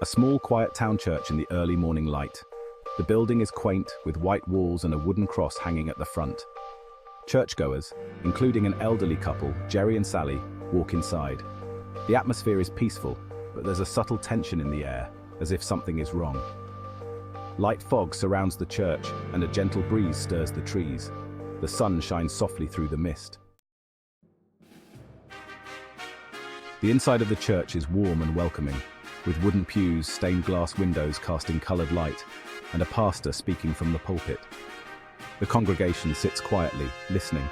A small, quiet town church in the early morning light. The building is quaint, with white walls and a wooden cross hanging at the front. Churchgoers, including an elderly couple, Jerry and Sally, walk inside. The atmosphere is peaceful, but there's a subtle tension in the air, as if something is wrong. Light fog surrounds the church, and a gentle breeze stirs the trees. The sun shines softly through the mist. The inside of the church is warm and welcoming, with wooden pews, stained glass windows casting colored light, and a pastor speaking from the pulpit. The congregation sits quietly, listening.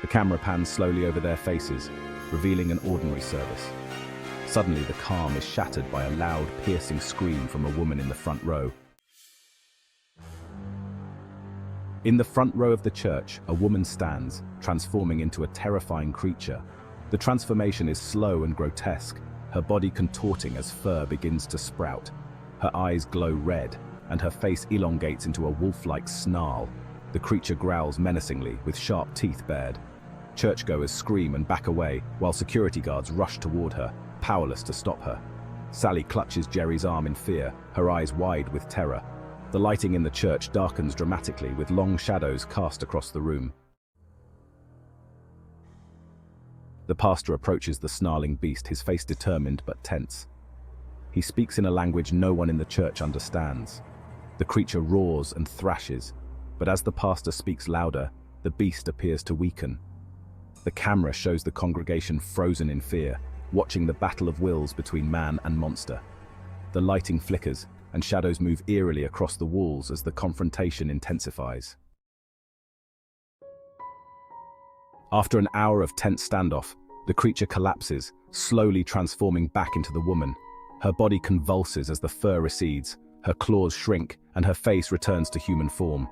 The camera pans slowly over their faces, revealing an ordinary service. Suddenly, the calm is shattered by a loud, piercing scream from a woman in the front row. In the front row of the church, a woman stands, transforming into a terrifying creature. The transformation is slow and grotesque, her body contorting as fur begins to sprout. Her eyes glow red, and her face elongates into a wolf-like snarl. The creature growls menacingly, with sharp teeth bared. Churchgoers scream and back away, while security guards rush toward her, powerless to stop her. Sally clutches Jerry's arm in fear, her eyes wide with terror. The lighting in the church darkens dramatically, with long shadows cast across the room. The pastor approaches the snarling beast, his face determined but tense. He speaks in a language no one in the church understands. The creature roars and thrashes, but as the pastor speaks louder, the beast appears to weaken. The camera shows the congregation frozen in fear, watching the battle of wills between man and monster. The lighting flickers, and shadows move eerily across the walls as the confrontation intensifies. After an hour of tense standoff, the creature collapses, slowly transforming back into the woman. Her body convulses as the fur recedes, her claws shrink, and her face returns to human form.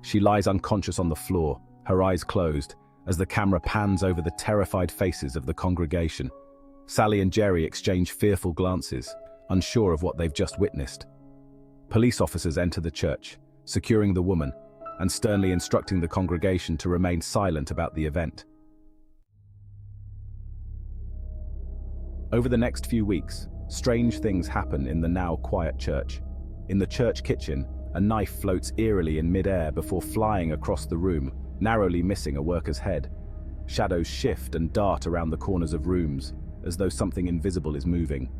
She lies unconscious on the floor, her eyes closed, as the camera pans over the terrified faces of the congregation. Sally and Jerry exchange fearful glances, unsure of what they've just witnessed. Police officers enter the church, securing the woman, and sternly instructing the congregation to remain silent about the event. Over the next few weeks, strange things happen in the now quiet church. In the church kitchen, a knife floats eerily in mid-air before flying across the room, narrowly missing a worker's head. Shadows shift and dart around the corners of rooms, as though something invisible is moving.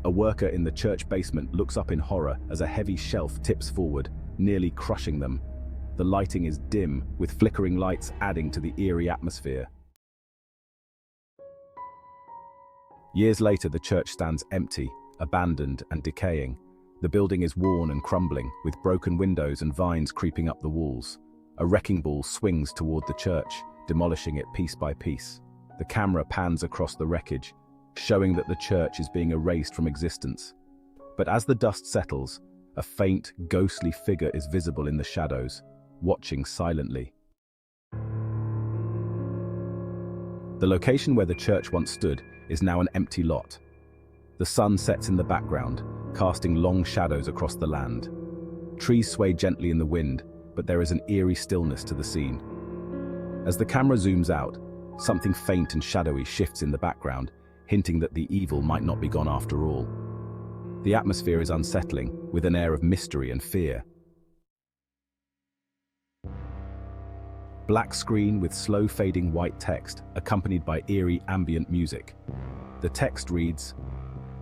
A worker in the church basement looks up in horror as a heavy shelf tips forward, nearly crushing them. The lighting is dim, with flickering lights adding to the eerie atmosphere. Years later, the church stands empty, abandoned and decaying. The building is worn and crumbling, with broken windows and vines creeping up the walls. A wrecking ball swings toward the church, demolishing it piece by piece. The camera pans across the wreckage, showing that the church is being erased from existence. But as the dust settles, a faint, ghostly figure is visible in the shadows, watching silently. The location where the church once stood is now an empty lot. The sun sets in the background, casting long shadows across the land. Trees sway gently in the wind, but there is an eerie stillness to the scene. As the camera zooms out, something faint and shadowy shifts in the background, hinting that the evil might not be gone after all. The atmosphere is unsettling, with an air of mystery and fear. Black screen with slow fading white text, accompanied by eerie ambient music. The text reads,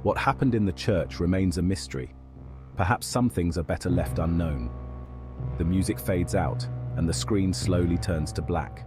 "What happened in the church remains a mystery. Perhaps some things are better left unknown." The music fades out, and the screen slowly turns to black.